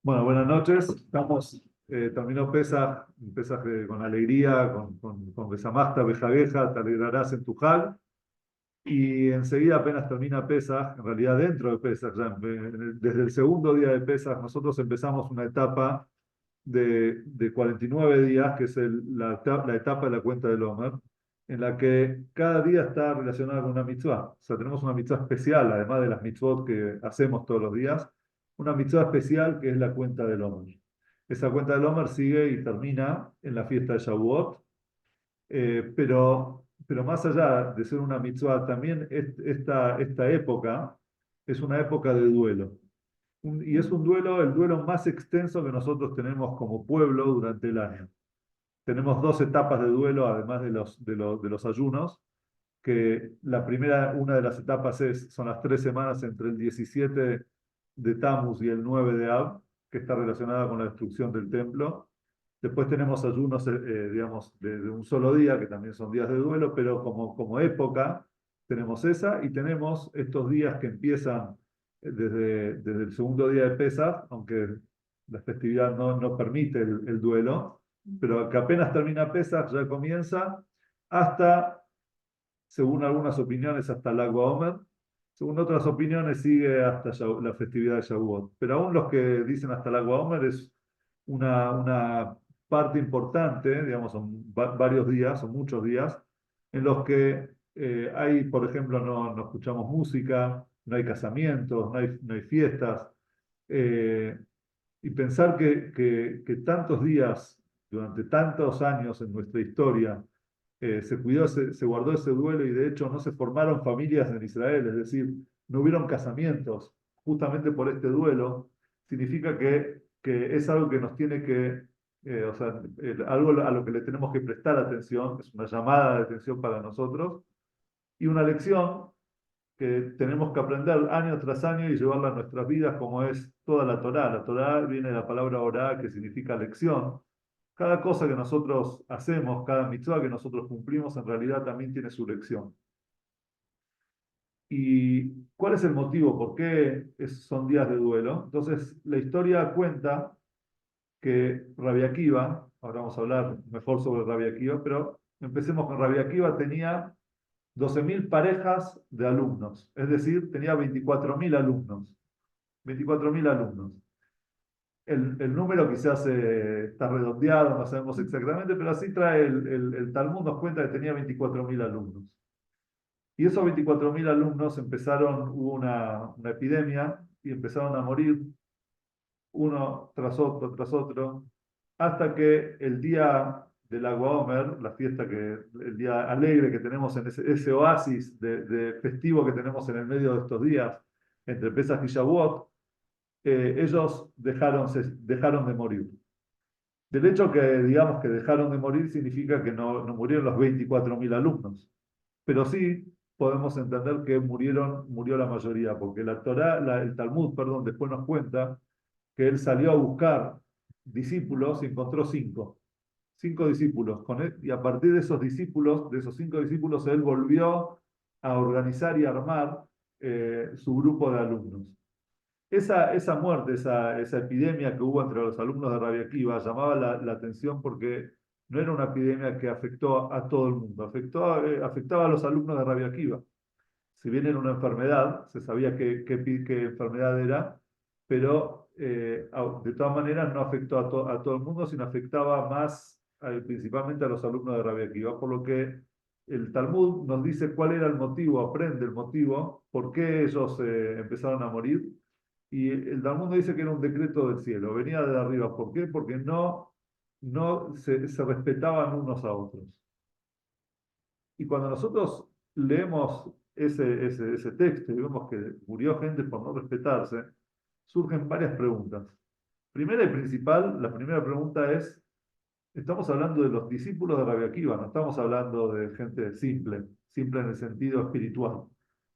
Bueno, buenas noches. Terminó Pesaj con alegría, con Besamachta, Bejagueja, te alegrarás en tu Hag. Y enseguida apenas termina Pesaj, en realidad dentro de Pesaj, desde el segundo día de Pesaj, nosotros empezamos una etapa de 49 días, que es la etapa de la cuenta del Omer, en la que cada día está relacionado con una mitzvah. O sea, tenemos una mitzvah especial, además de las mitzvot que hacemos todos los días, una mitzvah especial que es la cuenta del Omer. Esa cuenta del Omer sigue y termina en la fiesta de Shavuot, pero más allá de ser una mitzvah, también esta época es una época de duelo. Y es un duelo, el duelo más extenso que nosotros tenemos como pueblo durante el año. Tenemos dos etapas de duelo, además de los ayunos, que la primera, una de las etapas son las 3 semanas entre el 17 de Tammuz y el 9 de Av, que está relacionada con la destrucción del templo. Después tenemos ayunos, digamos, de un solo día, que también son días de duelo, pero como época tenemos esa y tenemos estos días que empiezan desde el segundo día de Pesaj, aunque la festividad no permite el duelo, pero que apenas termina Pesaj ya comienza hasta, según algunas opiniones, hasta el Agua Omer. Según otras opiniones, sigue hasta la festividad de Shavuot. Pero aún los que dicen hasta el Agua Omer es una parte importante, digamos, son varios días, son muchos días, en los que hay, por ejemplo, no escuchamos música, no hay casamientos, no hay fiestas. eh, y pensar que tantos días, durante tantos años en nuestra historia, se guardó ese duelo y de hecho no se formaron familias en Israel, es decir, no hubieron casamientos justamente por este duelo, significa que es algo que nos tiene o sea, algo a lo que le tenemos que prestar atención, es una llamada de atención para nosotros y una lección que tenemos que aprender año tras año y llevarla a nuestras vidas como es toda la Torá. La Torá viene de la palabra orá, que significa lección. Cada cosa que nosotros hacemos, cada mitzvah que nosotros cumplimos, en realidad también tiene su lección. ¿Y cuál es el motivo? ¿Por qué son días de duelo? Entonces, la historia cuenta que Rabbi Akiva, ahora vamos a hablar mejor sobre Rabbi Akiva, pero empecemos con Rabbi Akiva, tenía 12.000 parejas de alumnos, es decir, tenía 24.000 alumnos. 24.000 alumnos. El número quizás está redondeado, no sabemos exactamente, pero así trae el Talmud, nos cuenta que tenía 24.000 alumnos. Y esos 24.000 alumnos hubo una epidemia y empezaron a morir uno tras otro, hasta que el día del Agua Omer, el día alegre que tenemos en ese oasis de festivo que tenemos en el medio de estos días, entre Pesach y Shavuot, ellos dejaron de morir. Del hecho que digamos que dejaron de morir significa que no murieron los 24.000 alumnos, pero sí podemos entender que murió la mayoría, porque la Torá, el Talmud, perdón, después nos cuenta que él salió a buscar discípulos y encontró cinco discípulos, y a partir de esos discípulos, de esos 5 discípulos, él volvió a organizar y armar su grupo de alumnos. Esa muerte, esa epidemia que hubo entre los alumnos de Rabbi Akiva llamaba la atención porque no era una epidemia que afectó a todo el mundo, afectaba a los alumnos de Rabbi Akiva. Si bien era una enfermedad, se sabía qué enfermedad era, pero de todas maneras no afectó a todo el mundo, sino afectaba más principalmente a los alumnos de Rabbi Akiva, por lo que el Talmud nos dice cuál era el motivo, aprende el motivo, por qué ellos empezaron a morir, y el Talmud nos dice que era un decreto del cielo, venía de arriba. ¿Por qué? Porque no se respetaban unos a otros. Y cuando nosotros leemos ese texto y vemos que murió gente por no respetarse, surgen varias preguntas. Primera y principal, la primera pregunta es, estamos hablando de los discípulos de Rabbi Akiva, no estamos hablando de gente simple en el sentido espiritual.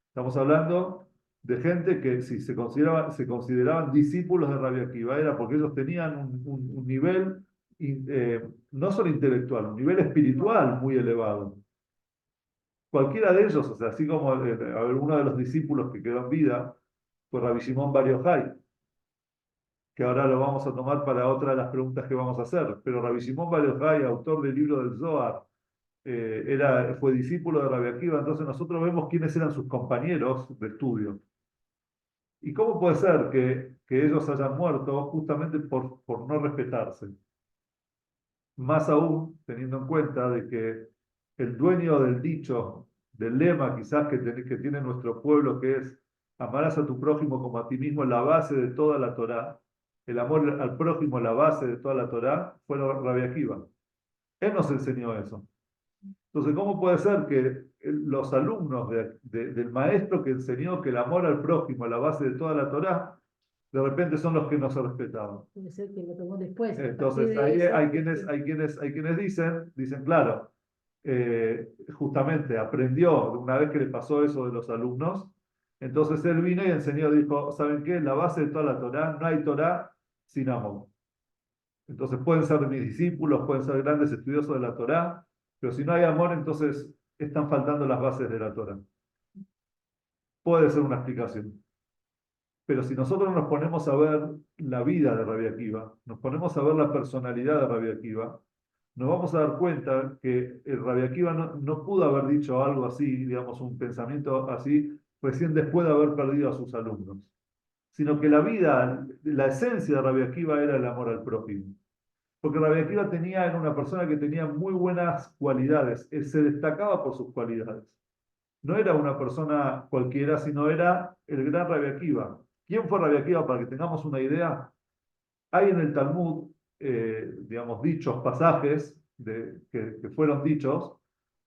Estamos hablando de gente que si se consideraban discípulos de Rabbi Akiva, era porque ellos tenían un nivel, no solo intelectual, un nivel espiritual muy elevado. Cualquiera de ellos, o sea, así como uno de los discípulos que quedó en vida, fue Rabbi Shimon Bar Yochai. que ahora lo vamos a tomar para otra de las preguntas que vamos a hacer. Pero Rabbi Shimon Bar Yochai, autor del libro del Zohar, fue discípulo de Rabbi Akiva, entonces nosotros vemos quiénes eran sus compañeros de estudio. ¿Y cómo puede ser que ellos hayan muerto justamente por no respetarse? Más aún teniendo en cuenta de que el dueño del dicho, del lema quizás que tiene nuestro pueblo, que es amarás a tu prójimo como a ti mismo, la base de toda la Torá, el amor al prójimo, la base de toda la Torá, fue Rabbi Akiva. Él nos enseñó eso. Entonces, ¿cómo puede ser que los alumnos del maestro que enseñó que el amor al prójimo es la base de toda la Torá, de repente son los que no se respetaban? Puede ser que lo tomó después. A partir Entonces, de ahí eso, hay quienes dicen, claro, justamente aprendió una vez que le pasó eso de los alumnos, entonces él vino y enseñó, dijo, ¿saben qué? La base de toda la Torá, no hay Torá sin amor. Entonces pueden ser mis discípulos, pueden ser grandes estudiosos de la Torá, pero si no hay amor, entonces están faltando las bases de la Torá. Puede ser una explicación. Pero si nosotros nos ponemos a ver la vida de Rabbi Akiva, nos ponemos a ver la personalidad de Rabbi Akiva, nos vamos a dar cuenta que el Rabbi Akiva no pudo haber dicho algo así, digamos, un pensamiento así, recién después de haber perdido a sus alumnos, sino que la vida, la esencia de Rabbi Akiva era el amor al prójimo. Porque Rabbi Akiva era una persona que tenía muy buenas cualidades, él se destacaba por sus cualidades. No era una persona cualquiera, sino era el gran Rabbi Akiva. ¿Quién fue Rabbi Akiva? Para que tengamos una idea, hay en el Talmud, digamos, dichos, pasajes que fueron dichos,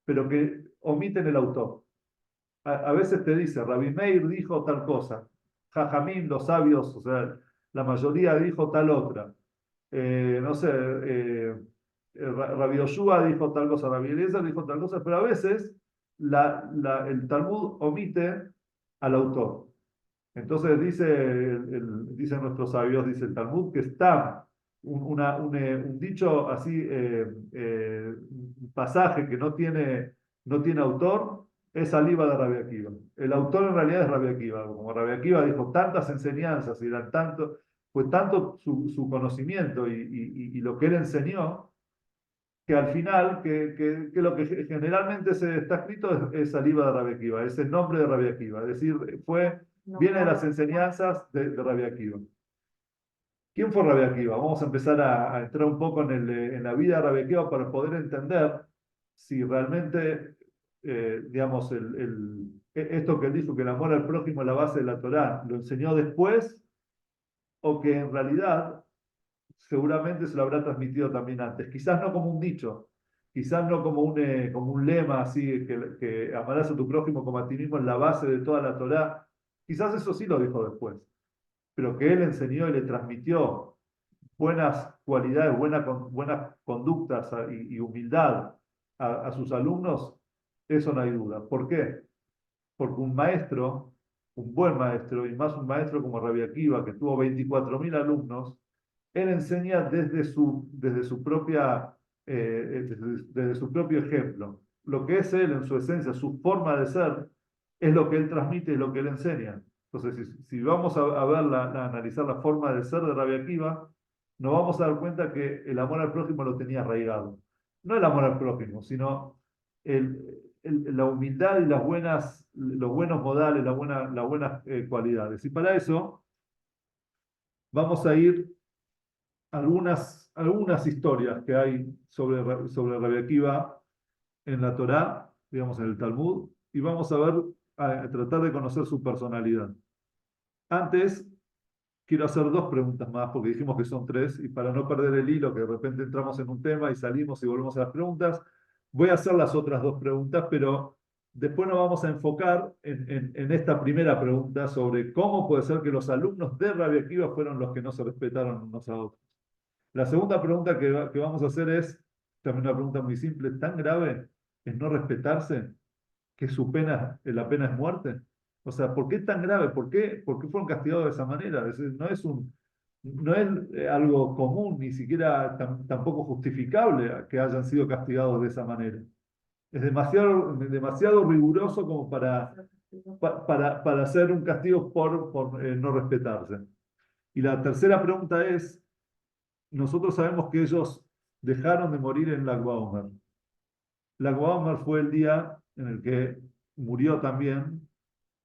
pero que omiten el autor. A veces te dice, Rabbi Meir dijo tal cosa, Jajamín, los sabios, o sea, la mayoría dijo tal otra. No sé, Rabbi Yoshua dijo tal cosa, Rabbi Eliezer dijo tal cosa, pero a veces el Talmud omite al autor. Entonces dicen nuestros sabios, dice el Talmud, que está un dicho así, un pasaje que no tiene autor, es saliva de Rabbi Akiva. El autor en realidad es Rabbi Akiva. Como Rabbi Akiva dijo tantas enseñanzas y fue tanto su conocimiento y lo que él enseñó, que al final, que lo que generalmente se está escrito es saliva de Rabbi Akiva, es el nombre de Rabbi Akiva. Es decir, viene de las enseñanzas de Rabbi Akiva. ¿Quién fue Rabbi Akiva? Vamos a empezar a entrar un poco en la vida de Rabbi Akiva para poder entender si realmente, digamos, esto que él dijo, que el amor al prójimo es la base de la Torá, lo enseñó después o que en realidad seguramente se lo habrá transmitido también antes. Quizás no como un dicho, quizás no como un lema así, que amarás a tu prójimo como a ti mismo es la base de toda la Torá. Quizás eso sí lo dijo después, pero que él enseñó y le transmitió buenas cualidades, buenas conductas y humildad a sus alumnos, eso no hay duda. ¿Por qué? Porque un maestro, un buen maestro, y más un maestro como Rabbi Akiva, que tuvo 24.000 alumnos, él enseña desde su propio ejemplo. Lo que es él en su esencia, su forma de ser, es lo que él transmite y lo que él enseña. Entonces, si vamos a analizar la forma de ser de Rabbi Akiva, nos vamos a dar cuenta que el amor al prójimo lo tenía arraigado. No el amor al prójimo, sino el, la humildad y los buenos modales, las buenas cualidades. Y para eso vamos a ir algunas historias que hay sobre Rabbi Akiva en la Torá, digamos en el Talmud, y vamos a tratar de conocer su personalidad. Antes, quiero hacer dos preguntas más, porque dijimos que son tres, y para no perder el hilo, que de repente entramos en un tema y salimos y volvemos a las preguntas, voy a hacer las otras dos preguntas, pero después nos vamos a enfocar en esta primera pregunta sobre cómo puede ser que los alumnos de Rabbi Akiva fueron los que no se respetaron unos a otros. La segunda pregunta que vamos a hacer es, también una pregunta muy simple, ¿tan grave es no respetarse que la pena es muerte? O sea, ¿por qué tan grave? ¿Por qué fueron castigados de esa manera? No es algo común, ni siquiera tampoco justificable que hayan sido castigados de esa manera. Es demasiado riguroso como para hacer un castigo por no respetarse. Y la tercera pregunta es, nosotros sabemos que ellos dejaron de morir en Lag BaOmer. Lag BaOmer fue el día en el que murió también,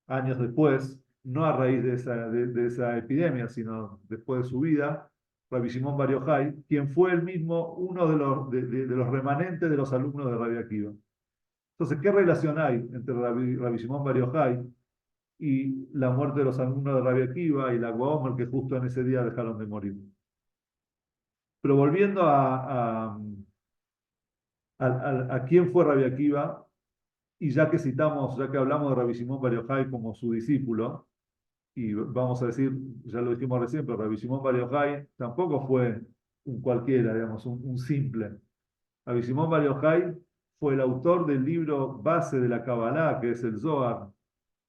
años después, no a raíz de esa epidemia, sino después de su vida, Rabbi Shimon Bar Yochai, quien fue el mismo, uno de los remanentes de los alumnos de Rabbi Akiva. Entonces, ¿qué relación hay entre Rabbi Shimon Bar Yochai y la muerte de los alumnos de Rabbi Akiva y la Omer que justo en ese día dejaron de morir? Pero volviendo a quién fue Rabbi Akiva, y ya que citamos, ya que hablamos de Rabbi Shimon Bar Yochai como su discípulo, y vamos a decir, ya lo dijimos recién, pero Rabbi Shimon Bar Yochai tampoco fue un cualquiera, digamos, un simple. Rabbi Shimon Bar Yochai fue el autor del libro base de la Kabbalah, que es el Zohar.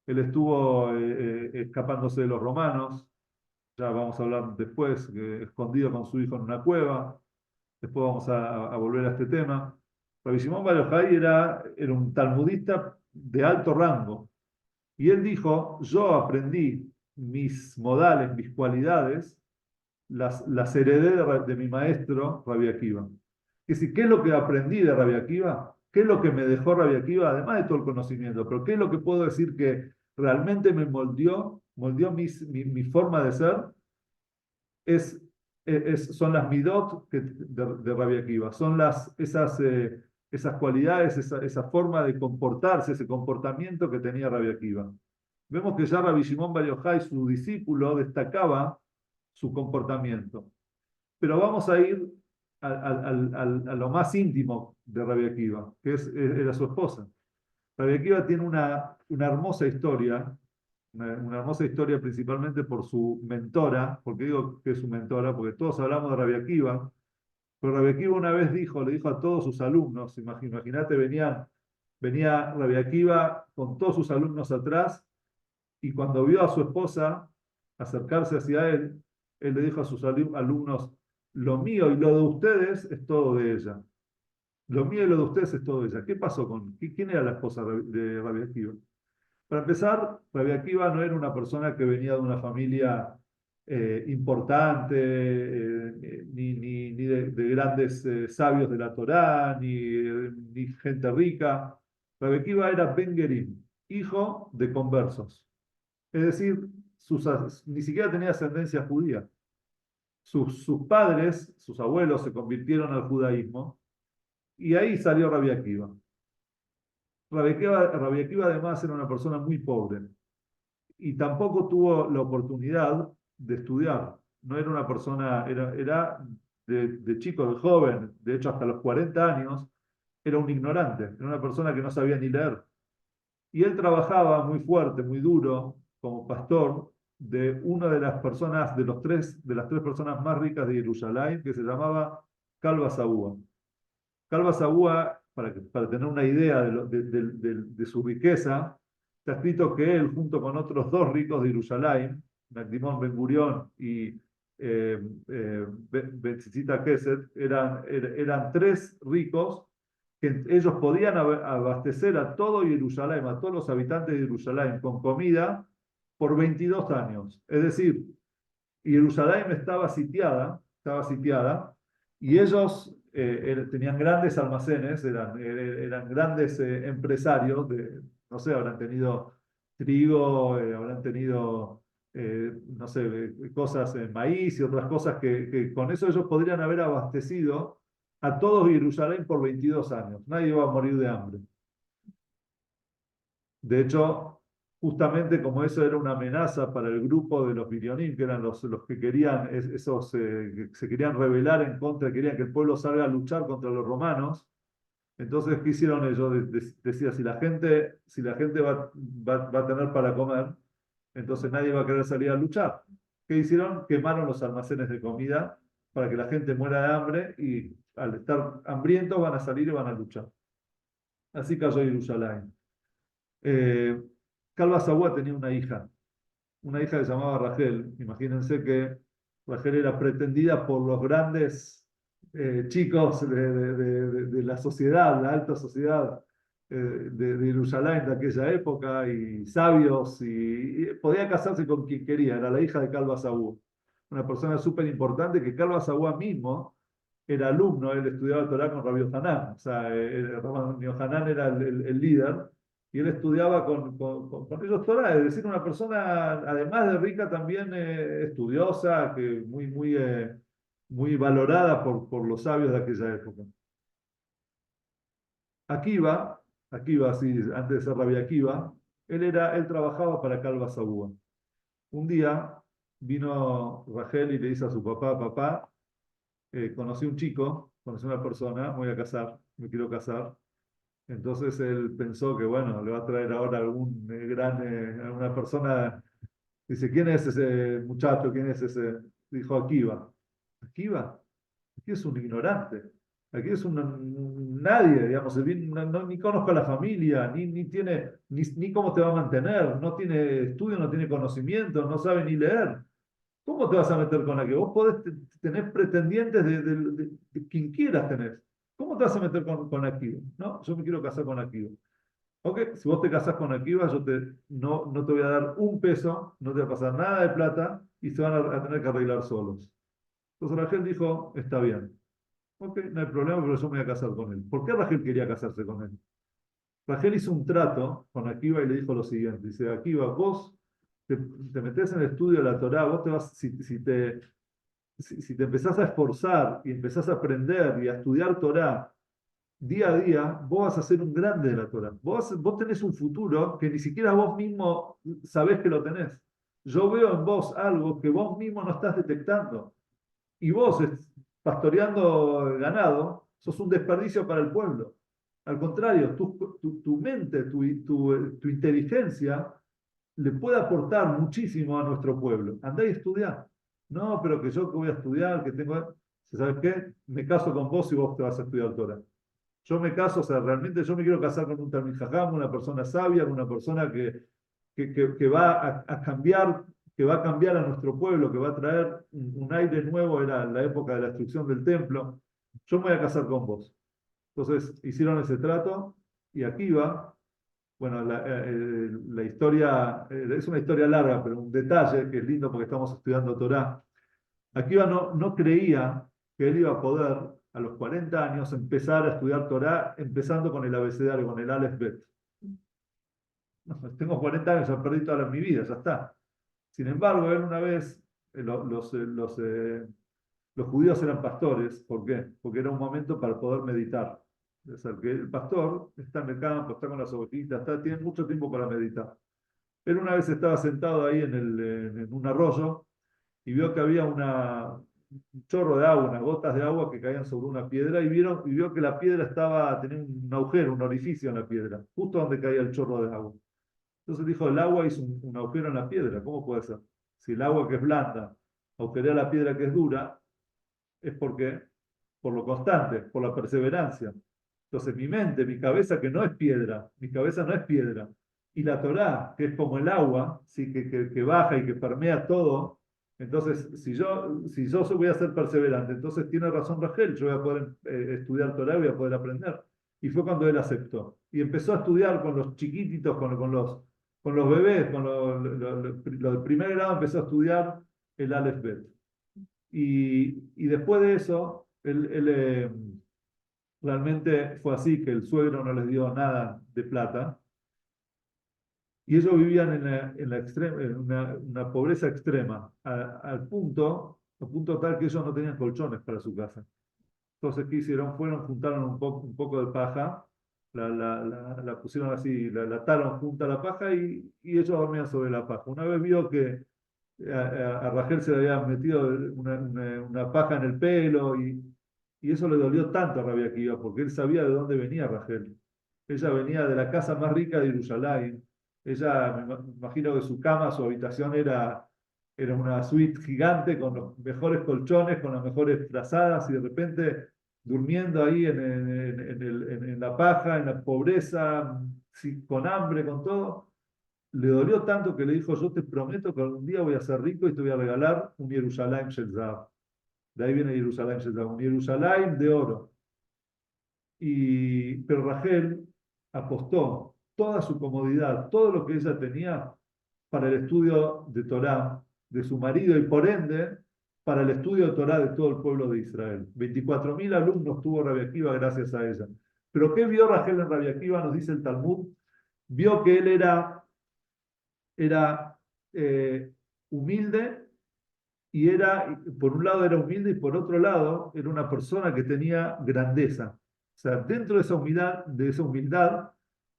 Él estuvo escapándose de los romanos, ya vamos a hablar después, escondido con su hijo en una cueva. Después vamos a volver a este tema. Rabbi Shimon Bar Yochai era un talmudista de alto rango. Y él dijo, yo aprendí mis modales, mis cualidades, las heredé de mi maestro Rabbi Akiva. Es decir, ¿qué es lo que aprendí de Rabbi Akiva? ¿Qué es lo que me dejó Rabbi Akiva? Además de todo el conocimiento, pero ¿qué es lo que puedo decir que realmente me moldeó mi forma de ser? Es, son las midot de Rabbi Akiva, son esas cualidades, esa forma de comportarse, ese comportamiento que tenía Rabbi Akiva. Vemos que ya Rabbi Shimon Bar Yochai, su discípulo, destacaba su comportamiento. Pero vamos a ir a lo más íntimo de Rabbi Akiva, que era su esposa. Rabbi Akiva tiene una hermosa historia, una hermosa historia principalmente por su mentora. ¿Por qué digo que es su mentora? Porque todos hablamos de Rabbi Akiva, pero Rabbi Akiva una vez le dijo a todos sus alumnos, imagínate, venía Rabbi Akiva con todos sus alumnos atrás, y cuando vio a su esposa acercarse hacia él, él le dijo a sus alumnos, lo mío y lo de ustedes es todo de ella. Lo mío y lo de ustedes es todo de ella. ¿Qué pasó quién era la esposa de Rabbi Akiva? Para empezar, Rabbi Akiva no era una persona que venía de una familia importante, ni de grandes sabios de la Torá, ni gente rica. Rabbi Akiva era Ben Gerim, hijo de conversos. Es decir, ni siquiera tenía ascendencia judía. Sus padres, sus abuelos, se convirtieron al judaísmo y ahí salió Rabbi Akiva. Rabbi Akiva además era una persona muy pobre y tampoco tuvo la oportunidad de estudiar. No era una persona, era de chico, de joven, de hecho hasta los 40 años, era un ignorante, era una persona que no sabía ni leer. Y él trabajaba muy fuerte, muy duro, como pastor de una de las personas, de las tres personas más ricas de Jerusalén, que se llamaba Calva Saúa. Calva Saúa, para tener una idea de su riqueza, está escrito que él, junto con otros dos ricos de Jerusalén, Nagdimón Ben Gurión y Ben Tzitzita Keset, eran tres ricos que ellos podían abastecer a todo Jerusalén, a todos los habitantes de Jerusalén con comida por 22 años. Es decir, Jerusalén estaba sitiada y ellos tenían grandes almacenes, eran grandes empresarios, no sé, habrán tenido trigo, habrán tenido, no sé, cosas, maíz y otras cosas que con eso ellos podrían haber abastecido a todos Jerusalén por 22 años. Nadie iba a morir de hambre. De hecho, justamente como eso era una amenaza para el grupo de los Birionim, que eran los que querían, que se querían rebelar en contra, querían que el pueblo salga a luchar contra los romanos. Entonces, ¿qué hicieron ellos? Decía, si la gente va a tener para comer, entonces nadie va a querer salir a luchar. ¿Qué hicieron? Quemaron los almacenes de comida para que la gente muera de hambre y al estar hambrientos van a salir y van a luchar. Así cayó Jerusalén. Eh, Calva Saúa tenía una hija que se llamaba Rachel. Imagínense que Rachel era pretendida por los grandes chicos de la sociedad, la alta sociedad de Jerusalén de aquella época, y sabios, y podía casarse con quien quería, era la hija de Calva Saúa. una persona súper importante, que Carlos Agua mismo era alumno, él estudiaba Torah con Rabbi Hanan, o sea, Rabbi Hanan era el líder, y él estudiaba con ellos Torah, es decir, una persona, además de rica, también estudiosa, que muy valorada por los sabios de aquella época. Akiva, sí, antes de ser Rabbi Akiva, él trabajaba para Calva Sabúa. Un día vino Rachel y le dice a su papá, papá, conocí un chico, conocí una persona, me voy a casar, me quiero casar. Entonces él pensó que, bueno, le va a traer ahora alguna persona. Dice, ¿quién es ese muchacho? ¿Quién es ese? Dijo, Akiva. ¿Akiva? Aquí es un ignorante. Aquí es un nadie, digamos. Ni conozco a la familia, ni cómo te va a mantener. No tiene estudio, no tiene conocimiento, no sabe ni leer. ¿Cómo te vas a meter con aquello? Vos podés tener pretendientes de quien quieras tener. ¿Cómo te vas a meter con Akiva? No, yo me quiero casar con Akiva. Ok, si vos te casás con Akiva, no te voy a dar un peso, no te va a pasar nada de plata y se van a tener que arreglar solos. Entonces Rachel dijo, está bien. Ok, no hay problema, pero yo me voy a casar con él. ¿Por qué Rachel quería casarse con él? Rachel hizo un trato con Akiva y le dijo lo siguiente. Dice, Akiva, vos te metés en el estudio de la Torá, vos te vas, si te empezás a esforzar y empezás a aprender y a estudiar Torá día a día, vos vas a ser un grande de la Torá. Vos tenés un futuro que ni siquiera vos mismo sabés que lo tenés. Yo veo en vos algo que vos mismo no estás detectando. Y vos, pastoreando ganado, sos un desperdicio para el pueblo. Al contrario, tu mente, tu inteligencia le puede aportar muchísimo a nuestro pueblo. Andá y estudiá. No, pero que yo que voy a estudiar, que tengo. ¿Sabes qué? Me caso con vos y vos te vas a estudiar Torah. Yo me caso, o sea, realmente yo me quiero casar con un Talmid Jajam, una persona sabia, una persona que va a cambiar, que va a cambiar a nuestro pueblo, que va a traer un aire nuevo, era la época de la destrucción del templo. Yo me voy a casar con vos. Entonces hicieron ese trato y aquí va. Bueno, la historia es una historia larga, pero un detalle que es lindo porque estamos estudiando Torá. Akiva no creía que él iba a poder, a los 40 años, empezar a estudiar Torá, empezando con el abecedario, con el Aleph Bet. No, tengo 40 años, ya perdí toda mi vida, ya está. Sin embargo, él una vez, los judíos eran pastores. ¿Por qué? Porque era un momento para poder meditar. O sea, que el pastor está en el campo, está con las ovejitas, tiene mucho tiempo para meditar. Él una vez estaba sentado ahí en un arroyo y vio que había un chorro de agua, unas gotas de agua que caían sobre una piedra y vio que la piedra tenía un agujero, un orificio en la piedra, justo donde caía el chorro de agua. Entonces dijo, el agua hizo un agujero en la piedra, ¿cómo puede ser? Si el agua que es blanda agujerea la piedra que es dura, es porque, por lo constante, por la perseverancia. Entonces mi mente, mi cabeza que no es piedra, mi cabeza no es piedra, y la Torá, que es como el agua, ¿sí? que baja y que permea todo, entonces si yo voy a ser perseverante, entonces tiene razón Rachel, yo voy a poder estudiar Torá, voy a poder aprender. Y fue cuando él aceptó. Y empezó a estudiar con los chiquititos, con los bebés, con los del primer grado, empezó a estudiar el Aleph Bet. Y después de eso, él realmente fue así, que el suegro no les dio nada de plata, y ellos vivían en una pobreza extrema, al punto tal que ellos no tenían colchones para su casa. Entonces, ¿qué hicieron? Juntaron un poco de paja, la pusieron así, la ataron junto a la paja y ellos dormían sobre la paja. Una vez vio que a Rachel se le había metido una paja en el pelo y eso le dolió tanto a Rabbi Akiva porque él sabía de dónde venía Rachel. Ella venía de la casa más rica de Jerusalén. Ella, me imagino que su cama, su habitación era una suite gigante con los mejores colchones, con las mejores frazadas y de repente durmiendo ahí en la paja, en la pobreza, con hambre, con todo. Le dolió tanto que le dijo, yo te prometo que algún día voy a ser rico y te voy a regalar un Jerusalén Shel Zahav. De ahí viene Jerusalén Shel Zahav, un Jerusalén de oro. Pero Rachel apostó toda su comodidad, todo lo que ella tenía para el estudio de Torá de su marido y por ende para el estudio de Torá de todo el pueblo de Israel. 24.000 alumnos tuvo Rabbi Akiva gracias a ella. Pero ¿qué vio Rachel en Rabbi Akiva? Nos dice el Talmud. Vio que él era humilde y por un lado era humilde y por otro lado era una persona que tenía grandeza. O sea, dentro de esa humildad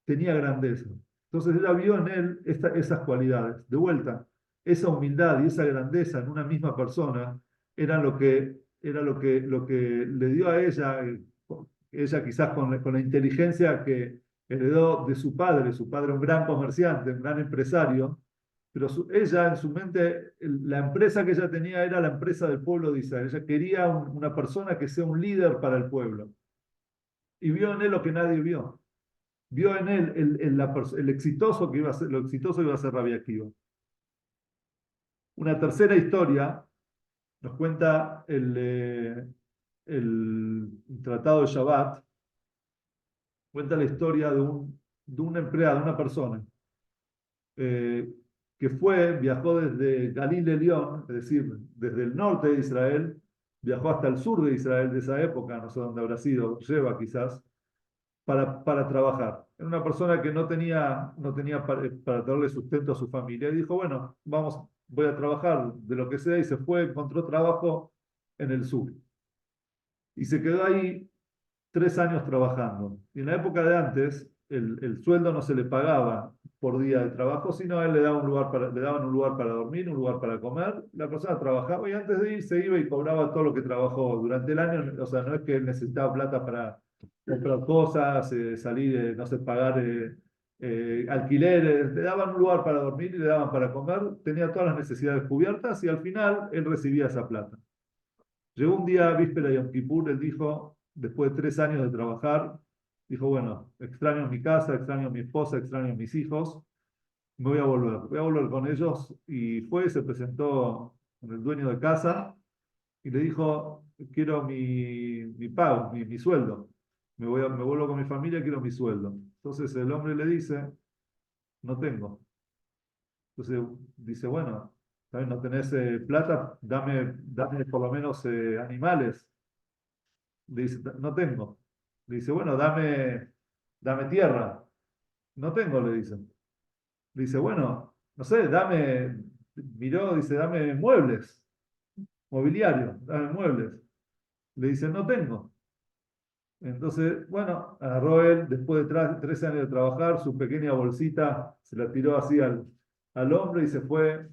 tenía grandeza. Entonces ella vio en él esas cualidades. De vuelta, esa humildad y esa grandeza en una misma persona era lo que le dio a ella, ella quizás con la inteligencia que heredó de su padre un gran comerciante, un gran empresario, pero ella en su mente, la empresa que ella tenía era la empresa del pueblo de Israel. Ella quería una persona que sea un líder para el pueblo. Y vio en él lo que nadie vio. Vio en él el exitoso que iba a ser, lo exitoso que iba a ser Rabbi Akiva. Una tercera historia nos cuenta el Tratado de Shabbat, cuenta la historia de un empleado, de una persona, eh, que viajó desde Galil Elión, es decir, desde el norte de Israel, viajó hasta el sur de Israel de esa época, no sé dónde habrá sido, lleva quizás, para trabajar. Era una persona que no tenía para darle sustento a su familia. Y dijo, bueno, voy a trabajar de lo que sea, y se fue, encontró trabajo en el sur. Y se quedó ahí 3 años trabajando. Y en la época de antes, el sueldo no se le pagaba por día de trabajo, sino a él le daban un lugar para dormir, un lugar para comer. La persona trabajaba y antes de ir se iba y cobraba todo lo que trabajó durante el año. O sea, no es que él necesitaba plata para comprar cosas, salir, no sé, pagar alquileres. Le daban un lugar para dormir y le daban para comer. Tenía todas las necesidades cubiertas y al final él recibía esa plata. Llegó un día, víspera de Yom Kippur, él dijo, después de 3 años de trabajar, dijo, bueno, extraño mi casa, extraño a mi esposa, extraño a mis hijos, voy a volver con ellos. Y se presentó con el dueño de casa y le dijo, quiero mi pago, mi sueldo. Me vuelvo con mi familia, quiero mi sueldo. Entonces el hombre le dice, no tengo. Entonces dice, bueno, ¿sabes? No tenés plata, dame por lo menos animales. Le dice, no tengo. Le dice, bueno, dame tierra. No tengo, le dice. Le dice, bueno, no sé, miró, dice, dame muebles, mobiliario, dame muebles. Le dice, no tengo. Entonces, bueno, agarró él, después de 3 años de trabajar, su pequeña bolsita se la tiró así al hombro y se fue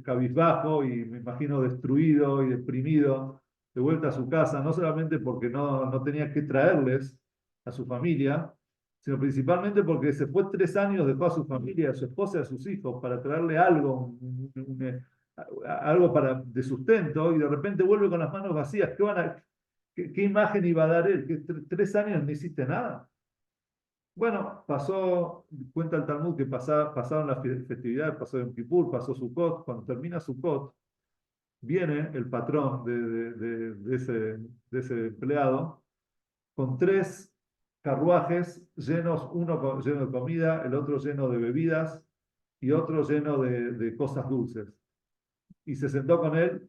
cabizbajo y me imagino destruido y deprimido de vuelta a su casa, no solamente porque no tenía que traerles a su familia, sino principalmente porque se fue 3 años, dejó a su familia, a su esposa y a sus hijos para traerle algo, algo de sustento, y de repente vuelve con las manos vacías. ¿Qué imagen iba a dar él? ¿Que 3 años no hiciste nada? Bueno, cuenta el Talmud que pasaron las festividades, pasó Yom Kippur, pasó Sukkot. Cuando termina Sukkot, viene el patrón de ese empleado con 3 carruajes llenos, lleno de comida, el otro lleno de bebidas y otro lleno de cosas dulces. Y se sentó con él,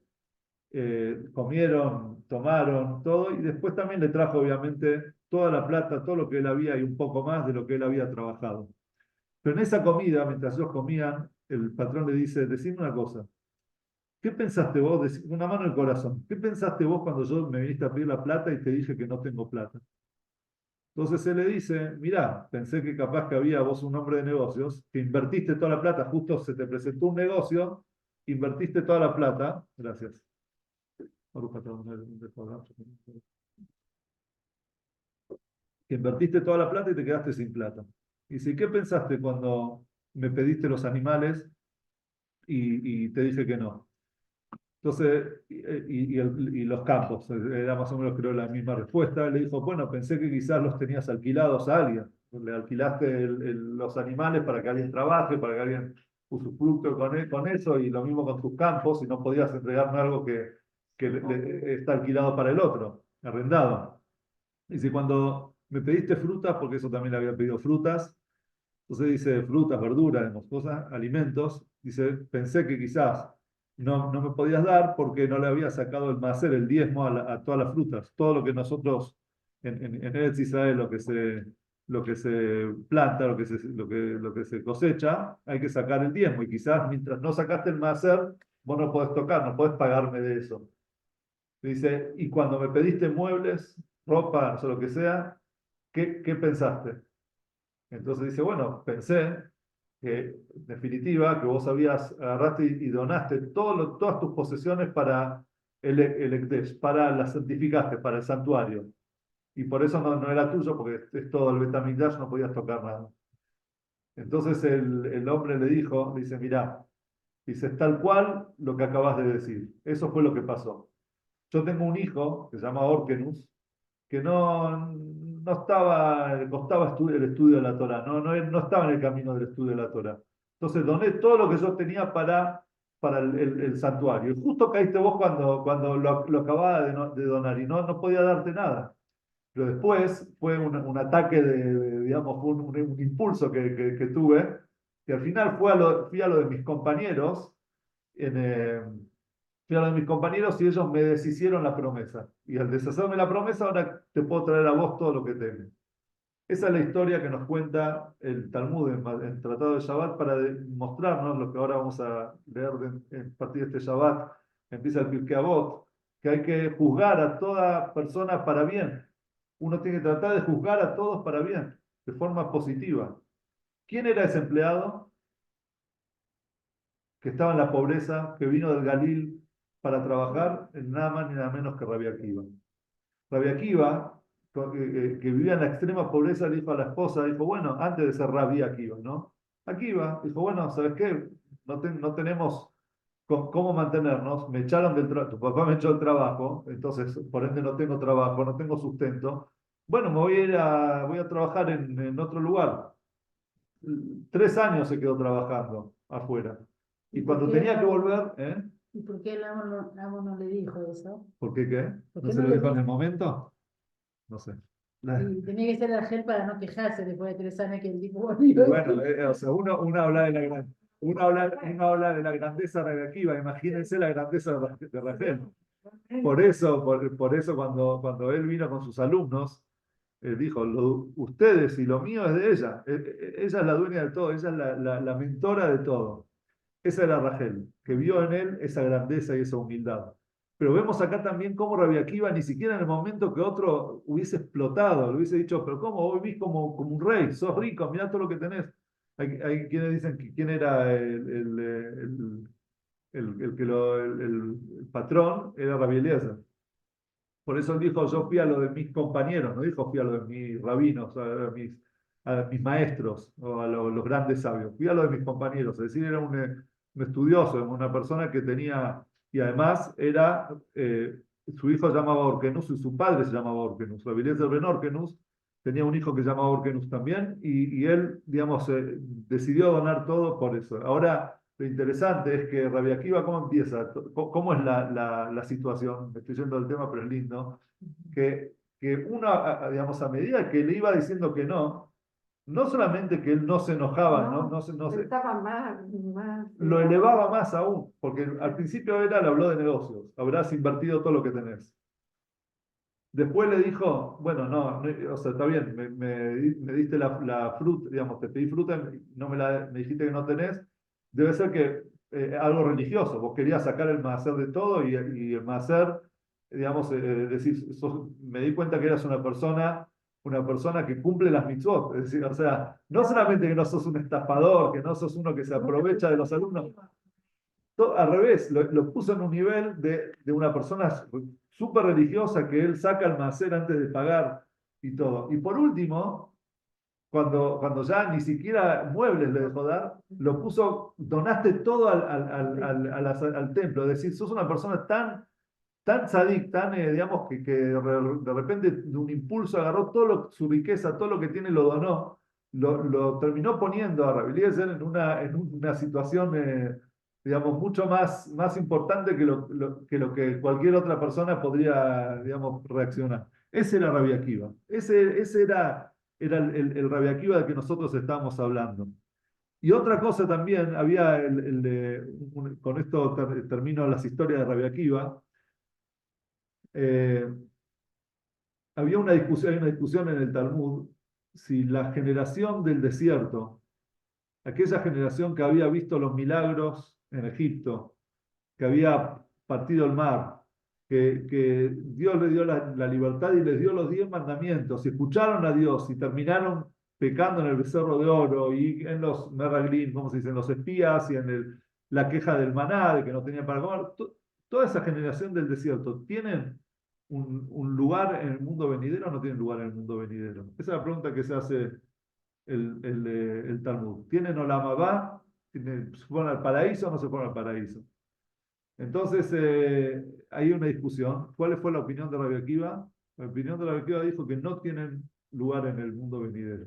comieron, tomaron todo, y después también le trajo obviamente toda la plata, todo lo que él había y un poco más de lo que él había trabajado. Pero en esa comida, mientras ellos comían, el patrón le dice, decime una cosa, ¿qué pensaste vos? Una mano en el corazón, ¿qué pensaste vos cuando yo me viniste a pedir la plata y te dije que no tengo plata? Entonces él le dice, mirá, pensé que capaz que había vos un hombre de negocios, que invertiste toda la plata, justo se te presentó un negocio, invertiste toda la plata, gracias. Que invertiste toda la plata y te quedaste sin plata. Y dice, ¿qué pensaste cuando me pediste los animales y te dije que no? Entonces, y los campos, era más o menos creo la misma respuesta. Le dijo, bueno, pensé que quizás los tenías alquilados a alguien. Le alquilaste los animales para que alguien trabaje, para que alguien usufructe con eso, y lo mismo con tus campos, y no podías entregarme algo que está alquilado para el otro, arrendado. Dice, cuando me pediste frutas, porque eso también le había pedido frutas, entonces dice frutas, verduras, cosas, alimentos, dice, pensé que quizás no me podías dar porque no le había sacado el maaser, el diezmo a todas las frutas. Todo lo que nosotros en Eretz Israel, lo que se planta, lo que se cosecha, hay que sacar el diezmo. Y quizás mientras no sacaste el maaser, vos no podés tocar, no podés pagarme de eso. Dice, y cuando me pediste muebles, ropa, o lo que sea, ¿qué pensaste? Entonces dice, bueno, pensé que, en definitiva, que vos agarraste y donaste todas tus posesiones para el Ekdesh, las santificaste, para el santuario. Y por eso no era tuyo, porque es todo el Betamigdash, no podías tocar nada. Entonces el hombre le dice, mirá, dice, tal cual lo que acabas de decir. Eso fue lo que pasó. Yo tengo un hijo que se llama Orkenus, que no estaba, le costaba el estudio de la Torah, no estaba en el camino del estudio de la Torah. Entonces doné todo lo que yo tenía para el santuario. Y justo caíste vos cuando lo acababa de donar y no podía darte nada. Pero después fue un ataque digamos, fue un impulso que tuve, que al final fui a lo de mis compañeros en, fui a lo de mis compañeros y ellos me deshicieron la promesa. Y al deshacerme la promesa, ahora te puedo traer a vos todo lo que tengo. Esa es la historia que nos cuenta el Talmud en el Tratado de Shabbat para mostrarnos lo que ahora vamos a leer a partir de este Shabbat. Empieza el Pirkei Avot, que hay que juzgar a toda persona para bien. Uno tiene que tratar de juzgar a todos para bien, de forma positiva. ¿Quién era ese empleado que estaba en la pobreza, que vino del Galil para trabajar en nada más ni nada menos que Rabbi Akiva? Rabbi Akiva, que vivía en la extrema pobreza, le dijo a la esposa, dijo, bueno, antes de ser Rabbi Akiva, ¿no? Akiva, dijo, bueno, ¿sabes qué? No tenemos cómo mantenernos, me echaron del trabajo, tu papá me echó del trabajo, entonces por ende no tengo trabajo, no tengo sustento. Bueno, voy a trabajar en otro lugar. 3 años se quedó trabajando afuera. ¿Y Y por cuando qué tenía que no, volver, ¿eh? y por qué el amo no le dijo eso? ¿Por qué qué? ¿Por ¿No qué se no lo le dijo en dijo? el momento? No sé. Y tenía que ser Argel para no quejarse después de 3 años que el tipo Y volvió. bueno, o sea, uno habla de la grandeza radiactiva, imagínense la grandeza de Rafael. Por eso cuando él vino con sus alumnos, él dijo, ustedes y lo mío es de ella. Ella es la dueña de todo, ella es la mentora de todo. Esa era Rachel, que vio en él esa grandeza y esa humildad. Pero vemos acá también cómo Rabbi Akiva, ni siquiera en el momento que otro hubiese explotado, le hubiese dicho, pero ¿cómo vos vivís como un rey? Sos rico, mirá todo lo que tenés. Hay quienes dicen que quién era el patrón, era Rabbi Eliezer. Por eso él dijo, yo fui a lo de mis compañeros, no dijo fui a lo de mis rabinos, a mis maestros o a los grandes sabios. Fui a lo de mis compañeros, es decir, era un estudioso, una persona que tenía, y además su hijo se llamaba Orkenus y su padre se llamaba Orkenus. Rabbi Eliezer ben Orkenus tenía un hijo que se llamaba Orkenus también, y él, digamos, decidió donar todo por eso. Ahora, lo interesante es que Rabbi Akiva, ¿cómo empieza? ¿Cómo es la situación? Me estoy yendo del tema, pero es lindo. Que uno, digamos, a medida que le iba diciendo que no solamente que él no se enojaba, Estaba más, lo elevaba más aún, porque al principio le habló de negocios, habrás invertido todo lo que tenés. Después le dijo, bueno, o sea, está bien, me diste la fruta, digamos, te pedí fruta, me dijiste que no tenés, debe ser que algo religioso, vos querías sacar el maaser de todo y el maaser, digamos, decir, me di cuenta que eras una persona que cumple las mitzvot, es decir, o sea, no solamente que no sos un estafador, que no sos uno que se aprovecha de los alumnos, al revés, lo puso en un nivel de una persona súper religiosa que él saca el maaser antes de pagar y todo. Y por último, cuando ya ni siquiera muebles le dejó dar, lo puso, donaste todo al templo. Es decir, sos una persona tan tzadik, digamos, que de repente de un impulso agarró su riqueza, todo lo que tiene lo donó, lo terminó poniendo a Rabbi Eliezer en una situación, digamos, mucho más importante que lo que cualquier otra persona podría, digamos, reaccionar. Ese era Rabbi Akiva. Ese era el Rabbi Akiva del que nosotros estamos hablando. Y otra cosa también, había con esto termino las historias de Rabbi Akiva, eh, hay una discusión en el Talmud si la generación del desierto, aquella generación que había visto los milagros en Egipto, que había partido el mar, que Dios le dio la libertad y les dio los 10 mandamientos, y escucharon a Dios y terminaron pecando en el becerro de oro y en los meraglim, como se dice, en los espías y en la queja del maná, de que no tenían para comer. Toda esa generación del desierto, ¿tienen un lugar en el mundo venidero o no tienen lugar en el mundo venidero? Esa es la pregunta que se hace el Talmud. ¿Tienen Olam Abba? ¿Se fueron al paraíso o no se fueron al paraíso? Entonces, hay una discusión. ¿Cuál fue la opinión de Rabbi Akiva? La opinión de Rabbi Akiva dijo que no tienen lugar en el mundo venidero.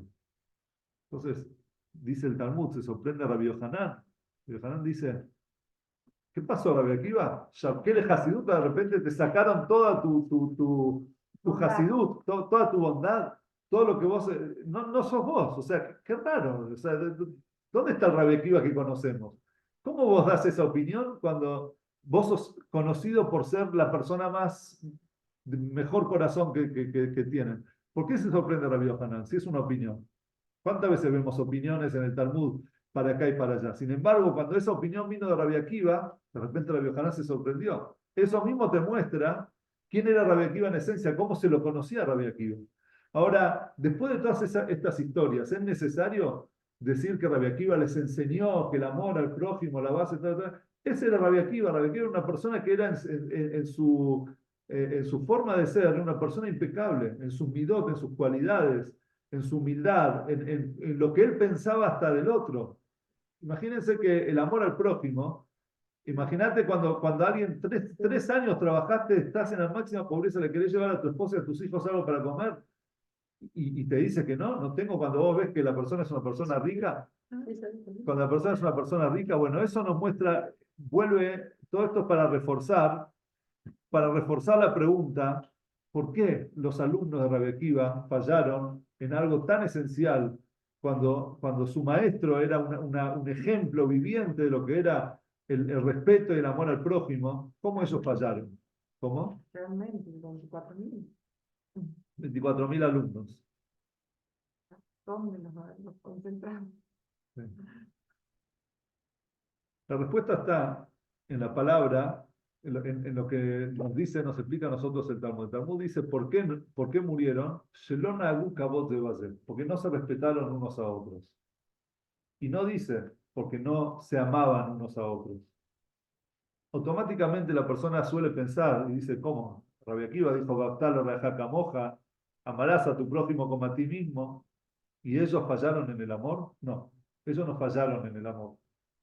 Entonces, dice el Talmud, se sorprende a Rabbi Yohanan. Rabbi Yohanan dice, ¿qué pasó, Rabbi Akiva? ¿Qué le Hasidut? De repente te sacaron toda tu Hasidut, toda tu bondad, todo lo que vos... no sos vos, o sea, qué raro. O sea, ¿dónde está el Rabbi Akiva que conocemos? ¿Cómo vos das esa opinión cuando vos sos conocido por ser la persona más de mejor corazón que tienen? ¿Por qué se sorprende Rabbi Yohanan? Si es una opinión. ¿Cuántas veces vemos opiniones en el Talmud para acá y para allá? Sin embargo, cuando esa opinión vino de Rabbi Akiva, de repente Rabbi Yohanan se sorprendió. Eso mismo te muestra quién era Rabbi Akiva en esencia, cómo se lo conocía Rabbi Akiva. Ahora, después de todas estas historias, ¿es necesario decir que Rabbi Akiva les enseñó que el amor al prójimo, la base, tal, tal? Ese era Rabbi Akiva. Rabbi Akiva era una persona que era en su forma de ser, una persona impecable, en sus midot, en sus cualidades, en su humildad, en lo que él pensaba hasta del otro. Imagínense que el amor al prójimo, imagínate cuando alguien, 3 años trabajaste, estás en la máxima pobreza, le querés llevar a tu esposa y a tus hijos algo para comer, y te dice que no tengo, cuando vos ves que la persona es una persona rica, cuando la persona es una persona rica, bueno, eso nos muestra, vuelve, todo esto para reforzar la pregunta, ¿por qué los alumnos de Rabbi Akiva fallaron en algo tan esencial cuando su maestro era un ejemplo viviente de lo que era el respeto y el amor al prójimo? ¿Cómo ellos fallaron? ¿Cómo? Realmente, 24.000. 24.000 alumnos. ¿Dónde los concentramos? Sí. La respuesta está en la palabra, en lo que nos dice, nos explica a nosotros el Talmud. El Talmud dice, ¿por qué murieron? Porque no se respetaron unos a otros. Y no dice, porque no se amaban unos a otros. Automáticamente la persona suele pensar y dice, ¿cómo? Rabbi Akiva dijo, Baptalo Rajaka Moja, amarás a tu prójimo como a ti mismo. ¿Y ellos fallaron en el amor? No, ellos no fallaron en el amor.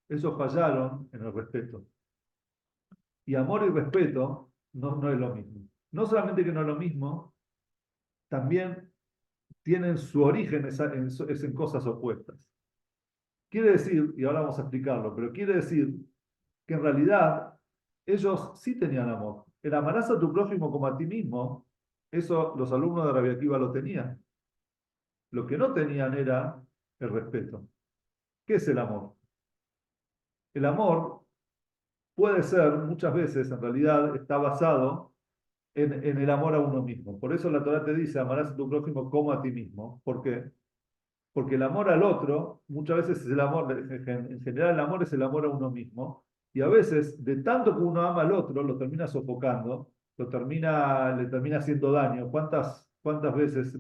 Ellos fallaron en el respeto. Y amor y respeto no es lo mismo. No solamente que no es lo mismo, también tienen su origen es en cosas opuestas. Quiere decir, y ahora vamos a explicarlo, pero quiere decir que en realidad ellos sí tenían amor. El amarás a tu prójimo como a ti mismo, eso los alumnos de Rabbi Akiva lo tenían. Lo que no tenían era el respeto. ¿Qué es el amor? El amor puede ser, muchas veces, en realidad, está basado en el amor a uno mismo. Por eso la Torah te dice, amarás a tu prójimo como a ti mismo. ¿Por qué? Porque el amor al otro, muchas veces es el amor, en general el amor es el amor a uno mismo, y a veces, de tanto que uno ama al otro, lo termina sofocando, le termina haciendo daño. ¿Cuántas veces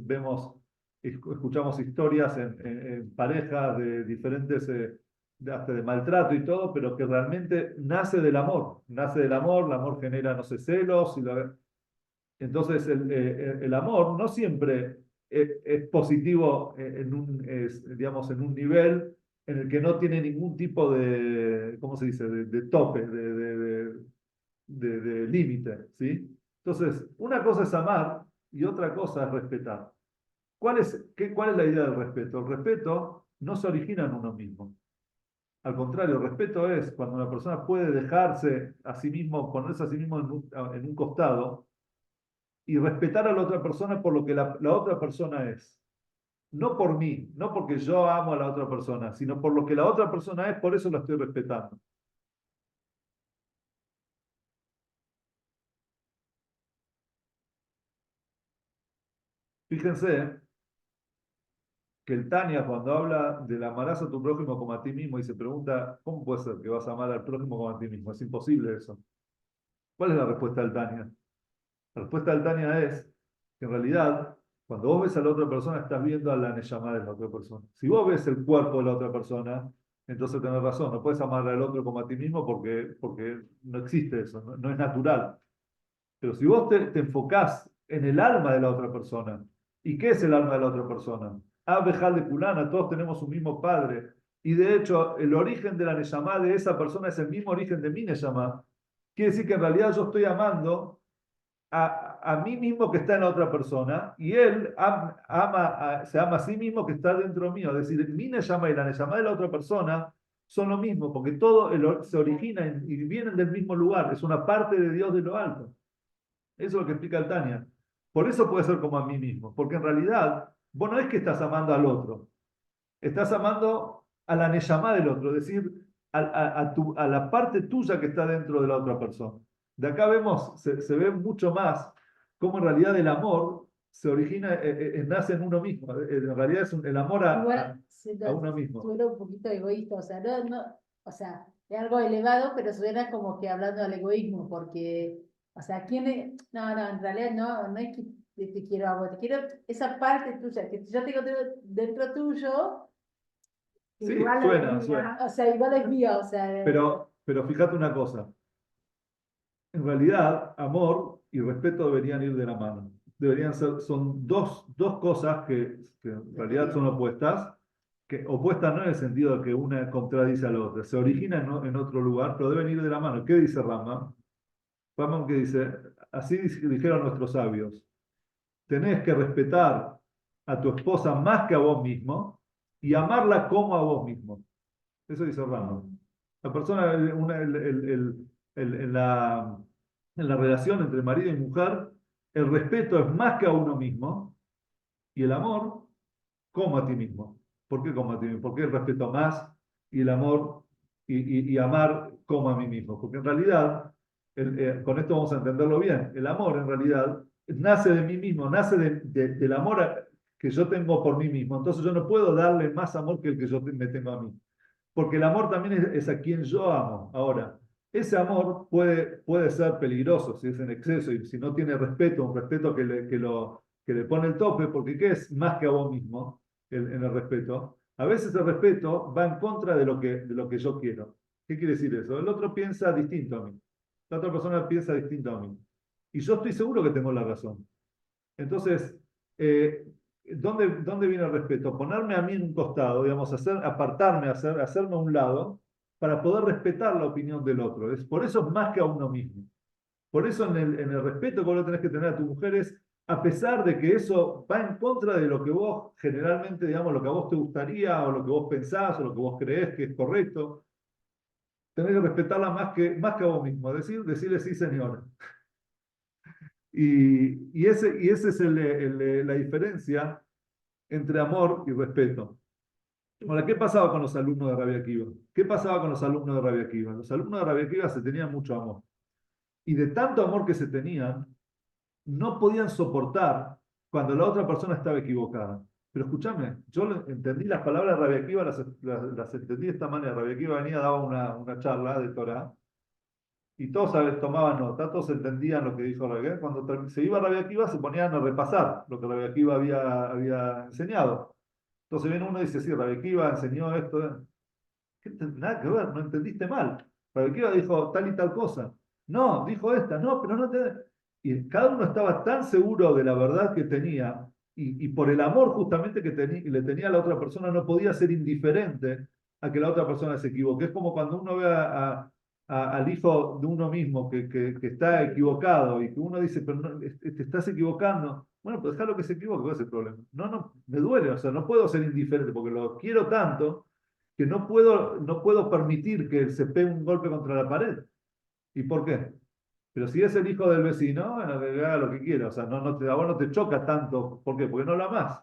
escuchamos historias en parejas de diferentes, hasta de maltrato y todo, pero que realmente nace del amor, el amor genera, no sé, celos, entonces el amor no siempre es positivo digamos, en un nivel en el que no tiene ningún tipo de, ¿cómo se dice?, de tope, de límite, ¿sí? Entonces, una cosa es amar y otra cosa es respetar. ¿Cuál es la idea del respeto? El respeto no se origina en uno mismo. Al contrario, el respeto es cuando una persona puede dejarse a sí mismo, ponerse a sí mismo en un costado y respetar a la otra persona por lo que la otra persona es. no por mí, no porque yo amo a la otra persona, sino por lo que la otra persona es, por eso la estoy respetando. Fíjense que el Tania, cuando habla del amarás a tu prójimo como a ti mismo y se pregunta, ¿cómo puede ser que vas a amar al prójimo como a ti mismo? Es imposible eso. ¿Cuál es la respuesta del Tania? La respuesta del Tania es que en realidad, cuando vos ves a la otra persona, estás viendo a la Neyamá de la otra persona. Si vos ves el cuerpo de la otra persona, entonces tenés razón, no puedes amar al otro como a ti mismo porque no existe eso, no es natural. Pero si vos te enfocás en el alma de la otra persona, ¿y qué es el alma de la otra persona? Abejal de Kulana, todos tenemos un mismo padre. Y de hecho, el origen de la Neyamá de esa persona es el mismo origen de mi Neyamá. Quiere decir que en realidad yo estoy amando a mí mismo que está en la otra persona y él se ama a sí mismo que está dentro mío. Es decir, mi Neyamá y la Neyamá de la otra persona son lo mismo, porque todo se origina y vienen del mismo lugar. Es una parte de Dios de lo alto. Eso es lo que explica el Tania. Por eso puede ser como a mí mismo, porque en realidad vos no es que estás amando al otro, estás amando a la Neyamá del otro, es decir, a la parte tuya que está dentro de la otra persona. De acá vemos, se ve mucho más cómo en realidad el amor se origina, nace en uno mismo. En realidad es el amor Igual a uno mismo. suena un poquito egoísta, o sea, o sea, es algo elevado, pero suena como que hablando del egoísmo, porque, o sea, no, en realidad no es que te quiero a vos, te quiero esa parte tuya, que yo tengo dentro tuyo, Sí, igual es suena, suena. mía, o sea, igual es mía, o sea, Pero fíjate una cosa. En realidad, amor y respeto deberían ir de la mano. Son dos cosas que en realidad son opuestas, que opuestas no en el sentido de que una contradice a la otra, se origina en otro lugar, pero deben ir de la mano. ¿Qué dice Rambam? Rambam que dice, así dijeron nuestros sabios, tenés que respetar a tu esposa más que a vos mismo y amarla como a vos mismo. Eso dice Rambam. La persona, en la relación entre marido y mujer, el respeto es más que a uno mismo y el amor como a ti mismo. ¿Por qué como a ti mismo? ¿Por qué el respeto más y el amor y amar como a mí mismo? Porque en realidad, con esto vamos a entenderlo bien, el amor en realidad nace de mí mismo, nace del amor que yo tengo por mí mismo. Entonces yo no puedo darle más amor que el que yo me tengo a mí. Porque el amor también es a quien yo amo. Ahora, ese amor puede ser peligroso si es en exceso y si no tiene respeto, un respeto que le pone el tope, porque ¿qué es más que a vos mismo en el respeto? A veces el respeto va en contra de lo que yo quiero. ¿Qué quiere decir eso? El otro piensa distinto a mí. La otra persona piensa distinto a mí. Y yo estoy seguro que tengo la razón. Entonces, ¿dónde viene el respeto? Ponerme a mí en un costado, digamos, apartarme, hacerme a un lado, para poder respetar la opinión del otro. Por eso es más que a uno mismo. Por eso en el respeto que vos tenés que tener a tu mujer es, a pesar de que eso va en contra de lo que vos generalmente, digamos, lo que a vos te gustaría, o lo que vos pensás, o lo que vos creés que es correcto, tenés que respetarla más que a vos mismo. Decirle sí, señor. Y ese es la diferencia entre amor y respeto. Ahora, ¿qué pasaba con los alumnos de Rabia Akiva? ¿Qué pasaba con los alumnos de Rabia Akiva? Los alumnos de Rabia Akiva se tenían mucho amor. Y de tanto amor que se tenían, no podían soportar cuando la otra persona estaba equivocada. Pero escúchame, yo entendí las palabras de Rabia Akiva, las entendí de esta manera. Rabia Akiva venía, daba una charla de Torah, y todos tomaban nota, todos entendían lo que dijo Rabbi Akiva. Cuando se iba Rabbi Akiva, se ponían a repasar lo que Rabbi Akiva había enseñado. Entonces viene uno y dice, sí, Rabbi Akiva enseñó esto. Nada que ver, no entendiste mal. Rabbi Akiva dijo tal y tal cosa. No, dijo esta, no, pero no te... Y cada uno estaba tan seguro de la verdad que tenía, y por el amor justamente que le tenía a la otra persona, no podía ser indiferente a que la otra persona se equivoque. Es como cuando uno ve al hijo de uno mismo que está equivocado y que uno dice, pero no, te estás equivocando. Bueno, pues déjalo que se equivoque, ¿cuál es el problema? No, me duele, o sea, no puedo ser indiferente porque lo quiero tanto que no puedo permitir que él se pegue un golpe contra la pared. ¿Y por qué? Pero si es el hijo del vecino, bueno, que haga lo que quiera, o sea, a vos no te choca tanto. ¿Por qué? Porque no lo amás.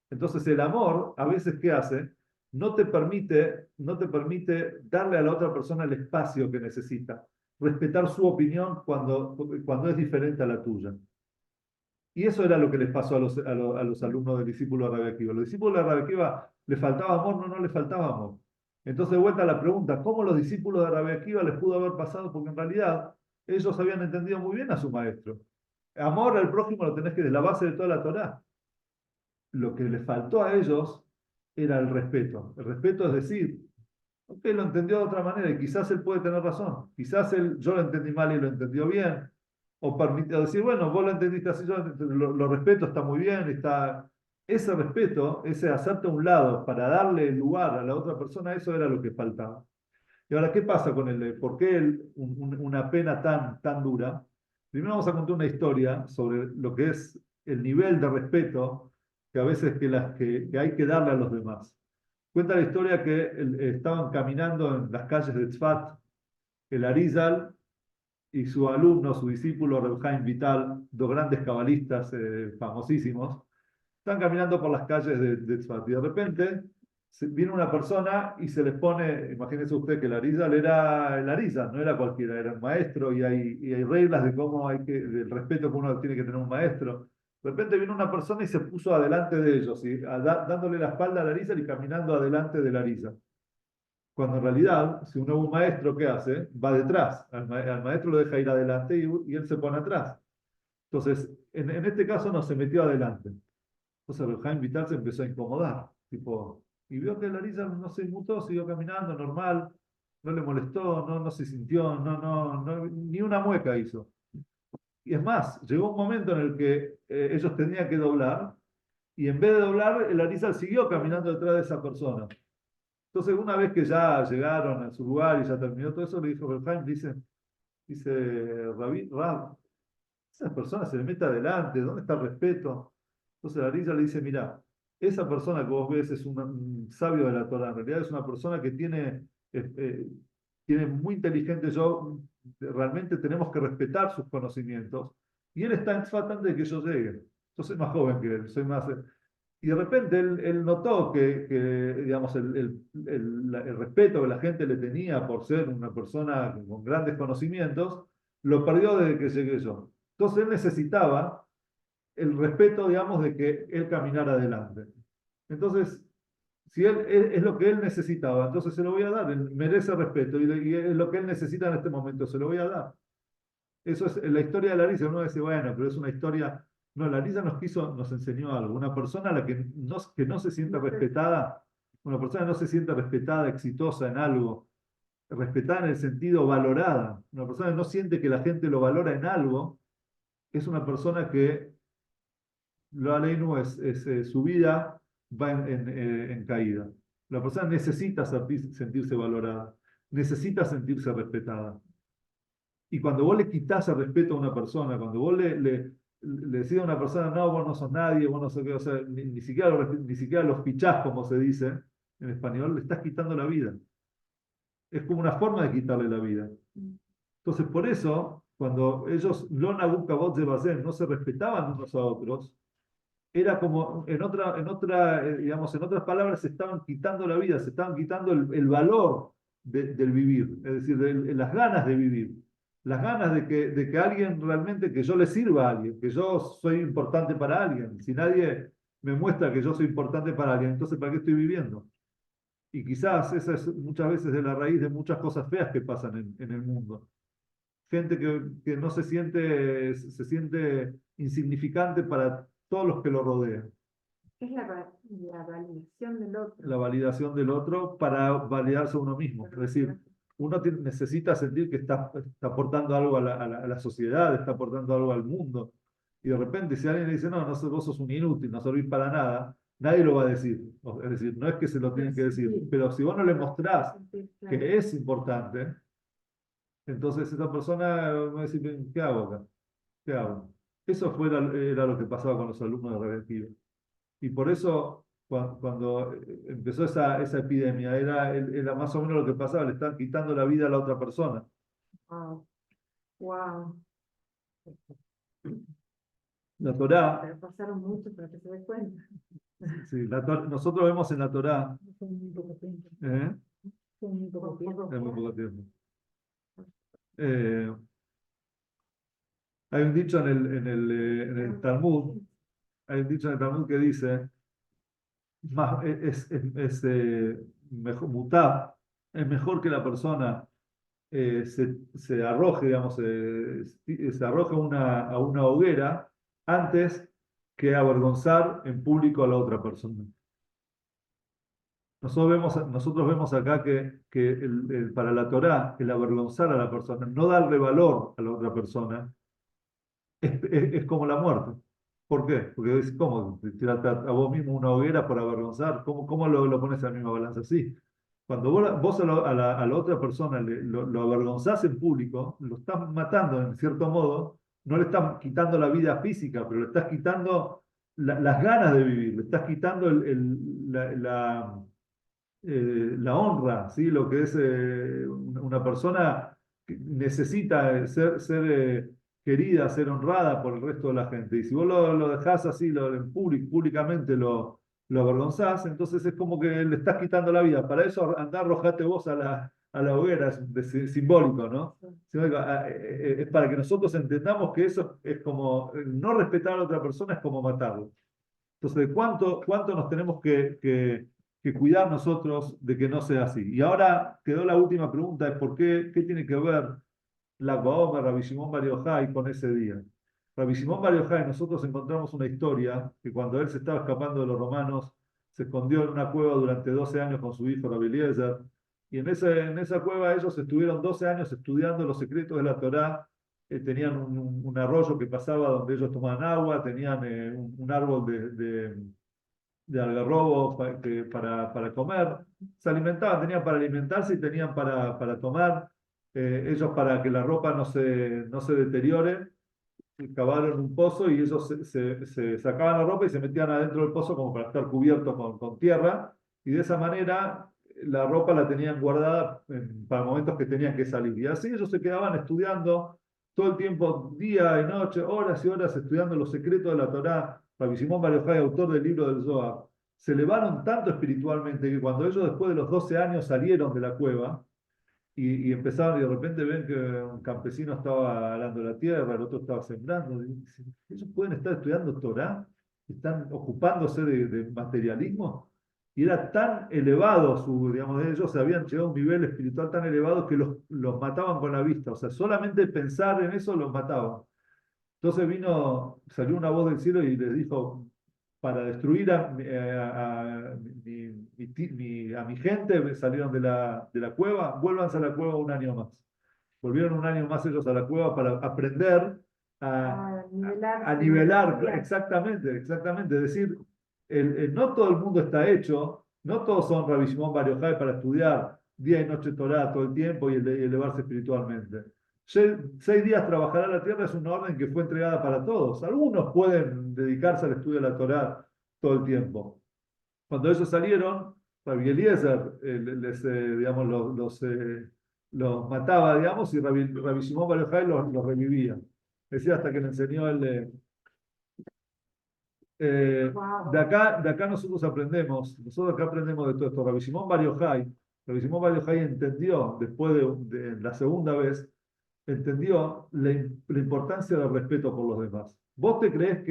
Entonces el amor, a veces, ¿qué hace? No te permite darle a la otra persona el espacio que necesita, respetar su opinión cuando es diferente a la tuya. Y eso era lo que les pasó a los alumnos del discípulo de Rabbi Akiva. Los discípulos de Rabbi Akiva, ¿le faltaba amor? No, no le faltaba amor. Entonces, de vuelta a la pregunta, ¿cómo los discípulos de Rabbi Akiva les pudo haber pasado? Porque en realidad ellos habían entendido muy bien a su maestro. Amor al prójimo lo tenés que de la base de toda la Torá. Lo que les faltó a ellos era el respeto. El respeto es decir, ok, lo entendió de otra manera y quizás él puede tener razón. Quizás yo lo entendí mal y lo entendió bien. O permitió decir, bueno, vos lo entendiste así, yo lo respeto, está muy bien, está... Ese respeto, ese hacerte a un lado para darle lugar a la otra persona, eso era lo que faltaba. Y ahora, ¿qué pasa con por qué una pena tan dura? Primero vamos a contar una historia sobre lo que es el nivel de respeto que a veces que hay que darle a los demás. Cuenta la historia que estaban caminando en las calles de Tzfat, el Arizal y su alumno, su discípulo, Reb Chaim Vital, dos grandes cabalistas famosísimos, están caminando por las calles de Tzfat y de repente viene una persona y se les pone, imagínese usted que el Arizal era el Arizal, no era cualquiera, era un maestro y hay reglas de cómo del respeto que uno tiene que tener un maestro. De repente vino una persona y se puso adelante de ellos, dándole la espalda al Arizal y caminando adelante del Arizal. Cuando en realidad, si uno es un maestro, ¿qué hace? Va detrás. Al maestro lo deja ir adelante y él se pone atrás. Entonces, en este caso no se metió adelante. Entonces el Jaime Vital se empezó a incomodar. Tipo, y vio que Larisa no se inmutó, siguió caminando normal, no le molestó, no se sintió, ni una mueca hizo. Y es más, llegó un momento en el que ellos tenían que doblar, y en vez de doblar, el Larisa siguió caminando detrás de esa persona. Entonces, una vez que ya llegaron a su lugar y ya terminó todo eso, le dijo Berheim, dice Rab, esa persona se le mete adelante, ¿dónde está el respeto? Entonces la Rilla le dice, mira, esa persona que vos ves es un sabio de la Torah, en realidad es una persona que tiene muy inteligente, realmente tenemos que respetar sus conocimientos, y él está en Tzfat antes de que yo llegue. Yo soy más joven que él, soy más... Y de repente él notó que, digamos, el respeto que la gente le tenía por ser una persona con grandes conocimientos, lo perdió desde que llegué yo. Entonces él necesitaba el respeto, digamos, de que él caminara adelante. Entonces, si es lo que él necesitaba, entonces se lo voy a dar. Él merece respeto y es lo que él necesita en este momento, se lo voy a dar. Eso es la historia de Larisa. Uno dice, bueno, pero es una historia. No, Larisa nos enseñó algo. Una persona a la que no se siente respetada, una persona que no se siente respetada, exitosa en algo, respetada en el sentido valorada, una persona que no siente que la gente lo valora en algo, es una persona que lo aleinu su vida va en caída. La persona necesita sentirse valorada, necesita sentirse respetada. Y cuando vos le quitas el respeto a una persona, cuando vos le decís a una persona, no, vos no sos nadie, vos no sos qué, o sea, ni siquiera los fichás, como se dice en español, le estás quitando la vida. Es como una forma de quitarle la vida. Entonces, por eso, cuando ellos, Lona Bukabot de Bazén, no se respetaban unos a otros, era como, digamos, en otras palabras, se estaban quitando la vida, se estaban quitando el valor del vivir, es decir, las ganas de vivir, las ganas de que alguien realmente, que yo le sirva a alguien, que yo soy importante para alguien. Si nadie me muestra que yo soy importante para alguien, entonces ¿para qué estoy viviendo? Y quizás esa es muchas veces de la raíz de muchas cosas feas que pasan en el mundo. Gente que no se siente insignificante para todos los que lo rodean. Es la validación del otro. La validación del otro para validarse a uno mismo. Es decir, uno necesita sentir que está aportando algo a la sociedad, está aportando algo al mundo. Y de repente, si alguien le dice, no, vos sos un inútil, no servís para nada, nadie lo va a decir. Es decir, no es que se lo tienen que decir, pero si vos no le mostrás que es importante, entonces esa persona va a decir, ¿qué hago acá? ¿Qué hago? Eso era lo que pasaba con los alumnos de Revertido. Y por eso, cuando empezó esa epidemia, era más o menos lo que pasaba, le estaban quitando la vida a la otra persona. Wow. Wow. La Torá, Pero pasaron mucho para que se dé cuenta. Sí, nosotros vemos en la Torá, Fue muy poco tiempo. ¿eh? Fue muy poco tiempo. En muy poco tiempo. Eh, Hay un dicho en el Talmud, hay un dicho en el Talmud que dice, mejor, mutab, es mejor que la persona se arroje, digamos, se arroje a una hoguera antes que avergonzar en público a la otra persona. Nosotros vemos acá que para la Torá, el avergonzar a la persona, no darle valor a la otra persona, es como la muerte. ¿Por qué? Porque es como tirarte a vos mismo una hoguera por avergonzar. ¿Cómo lo pones en la misma balanza? Sí. Cuando vos a la otra persona lo avergonzás en público, lo estás matando en cierto modo, no le estás quitando la vida física, pero le estás quitando las ganas de vivir, le estás quitando la honra, ¿sí? Lo que es una persona que necesita ser querida, ser honrada por el resto de la gente. Y si vos lo dejás así, públicamente lo avergonzás, entonces es como que le estás quitando la vida. Para eso andá, arrojate vos a la hoguera, es simbólico, ¿no? Es para que nosotros entendamos que eso es como, no respetar a la otra persona es como matarlo. Entonces, ¿cuánto nos tenemos que cuidar nosotros de que no sea así? Y ahora quedó la última pregunta, es qué tiene que ver la Baomer, Rabbi Shimon Bar Yochai con ese día. Rabbi Shimon Bar Yochai, nosotros encontramos una historia que cuando él se estaba escapando de los romanos, se escondió en una cueva durante 12 años con su hijo Rabbi Eliezer, y en esa cueva ellos estuvieron 12 años estudiando los secretos de la Torá. Tenían un arroyo que pasaba donde ellos tomaban agua, tenían un árbol de algarrobo para comer, se alimentaban, tenían para alimentarse y tenían para tomar. Ellos, para que la ropa no se deteriore, cavaron un pozo y ellos se sacaban la ropa y se metían adentro del pozo como para estar cubiertos con tierra, y de esa manera la ropa la tenían guardada para momentos que tenían que salir. Y así ellos se quedaban estudiando todo el tiempo, día y noche, horas y horas, estudiando los secretos de la Torá. Rabbi Shimon Bar Yochai, autor del libro del Zohar, se elevaron tanto espiritualmente que cuando ellos después de los 12 años salieron de la cueva, y empezaron, y de repente ven que un campesino estaba arando la tierra, el otro estaba sembrando. Y dicen, ellos pueden estar estudiando Torah, están ocupándose de materialismo. Y era tan elevado digamos, ellos habían llegado a un nivel espiritual tan elevado que los mataban con la vista. O sea, solamente pensar en eso los mataban. Entonces salió una voz del cielo y les dijo, para destruir a mi gente, salieron de la cueva, vuélvanse a la cueva un año más. Volvieron un año más ellos a la cueva para aprender a, a nivelar, exactamente. Es decir, no todo el mundo está hecho, no todos son Rabbi Shimon Bar Yochai para estudiar día y noche Torah todo el tiempo y elevarse espiritualmente. 6 días trabajará la tierra es una orden que fue entregada para todos. Algunos pueden dedicarse al estudio de la Torá todo el tiempo. Cuando ellos salieron, Rabbi Eliezer digamos, los mataba, digamos, y Rabbi Shimon Bar Yochai los revivía. Decía hasta que le enseñó Wow. de acá nosotros aprendemos de todo esto. Rabbi Shimon Bar Yochai entendió, después de la segunda vez, entendió la importancia del respeto por los demás. Vos te crees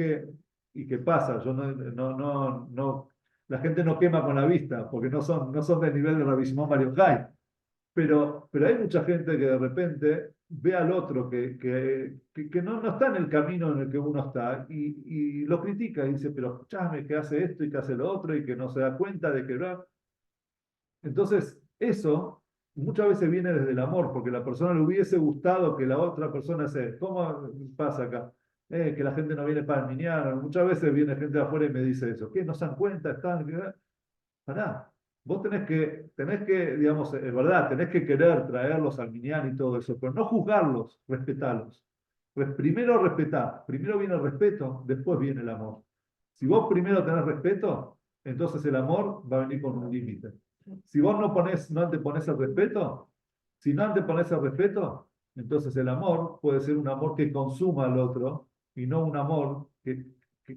y qué pasa, no, la gente no quema con la vista, porque no son del nivel de Rabbi Shimon Bar Yochai, pero hay mucha gente que de repente ve al otro que no está en el camino en el que uno está y lo critica y dice, pero escuchame, que hace esto y que hace lo otro y que no se da cuenta de que no. Entonces, eso muchas veces viene desde el amor, porque la persona le hubiese gustado que la otra persona se... ¿Cómo pasa acá? Que la gente no viene para el minyan. Muchas veces viene gente de afuera y me dice eso. ¿Qué? ¿No se dan cuenta? Pará. Vos tenés que, digamos, es verdad, tenés que querer traerlos al minyan y todo eso, pero no juzgarlos, respetarlos. Pues primero respetá, primero viene el respeto, después viene el amor. Si vos primero tenés respeto, entonces el amor va a venir con un límite. Si vos no antepones el respeto, si no antepones el respeto, entonces el amor puede ser un amor que consuma al otro y no un amor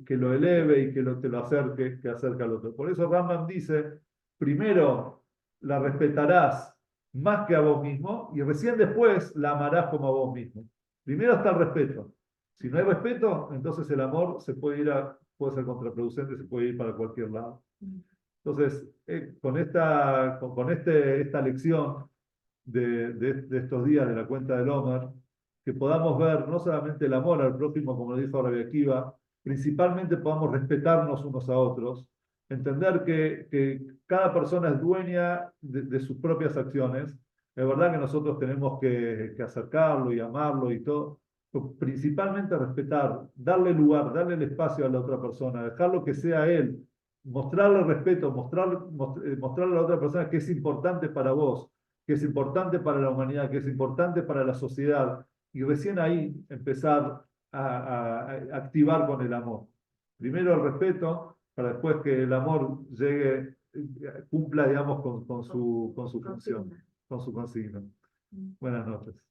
que lo eleve y te lo acerque, que acerque al otro. Por eso Rambam dice, primero la respetarás más que a vos mismo y recién después la amarás como a vos mismo. Primero está el respeto. Si no hay respeto, entonces el amor puede ser contraproducente, se puede ir para cualquier lado. Entonces, esta lección de estos días de la cuenta del Omer, que podamos ver no solamente el amor al prójimo, como lo dijo Rabbi Akiva, principalmente podamos respetarnos unos a otros, entender que cada persona es dueña de sus propias acciones. Es verdad que nosotros tenemos que acercarlo y amarlo y todo, pero principalmente respetar, darle lugar, darle el espacio a la otra persona, dejarlo que sea él, mostrarle respeto, mostrarle a la otra persona que es importante para vos, que es importante para la humanidad, que es importante para la sociedad, y recién ahí empezar a activar con el amor. Primero el respeto, para después que el amor llegue, cumpla, digamos, con su función, Consigna. con su consigna. Buenas noches.